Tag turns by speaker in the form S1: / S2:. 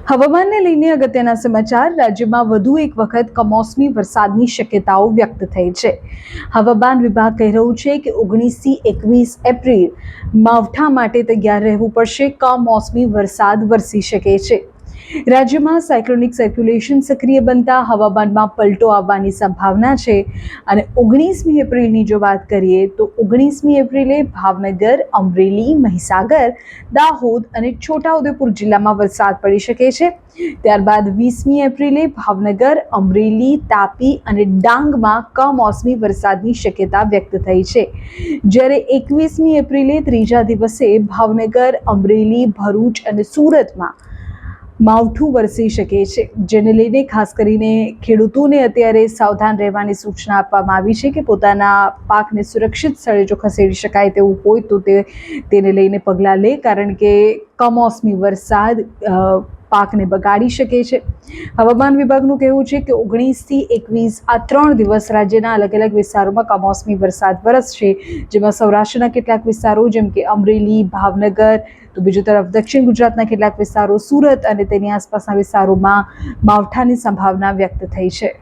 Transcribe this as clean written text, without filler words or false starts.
S1: હવામાનને લઈને અગત્યના સમાચાર. રાજ્યમાં વધુ એક વખત કમોસમી વરસાદની શક્યતાઓ વ્યક્ત થઈ છે. હવામાન વિભાગ કહી રહ્યું છે કે 19થી 21 એપ્રિલ માવઠા માટે તૈયાર રહેવું પડશે. કમોસમી વરસાદ વરસી શકે છે. રાજ્યમાં સાયક્લોનિક સર્ક્યુલેશન સક્રિય બનતા હવામાનમાં પલટો આવવાની સંભાવના છે. અને 19મી એપ્રિલની જો વાત કરીએ તો 19મી એપ્રિલે ભાવનગર, અમરેલી, મહીસાગર, દાહોદ અને છોટાઉદેપુર જિલ્લામાં વરસાદ પડી શકે છે. ત્યારબાદ 20મી એપ્રિલે ભાવનગર, અમરેલી, તાપી અને ડાંગમાં કમોસમી વરસાદની શક્યતા વ્યક્ત થઈ છે. જ્યારે 21મી એપ્રિલે ત્રીજા દિવસે ભાવનગર, અમરેલી, ભરૂચ અને સુરતમાં માવઠું વરસી શકે છે. જેને લઈને ખાસ કરીને ખેડૂતોને અત્યારે સાવધાન રહેવાની સૂચના આપવામાં આવી છે કે પોતાના પાકને સુરક્ષિત સ્થળે જો ખસેડી શકાય તેવું હોય તો તેને લઈને પગલાં લે, કારણ કે કમોસમી વરસાદ પાકને બગાડી શકે છે. હવામાન વિભાગનું કહેવું છે કે 19થી 21 આ 3 દિવસ રાજ્યના અલગ અલગ વિસ્તારોમાં કમોસમી વરસાદ વરસશે, જેમાં સૌરાષ્ટ્રના કેટલાક વિસ્તારો જેમ કે અમરેલી, ભાવનગર, તો બીજી તરફ દક્ષિણ ગુજરાતના કેટલાક વિસ્તારો, સુરત અને તેની આસપાસના વિસ્તારોમાં માવઠાની સંભાવના વ્યક્ત થઈ છે.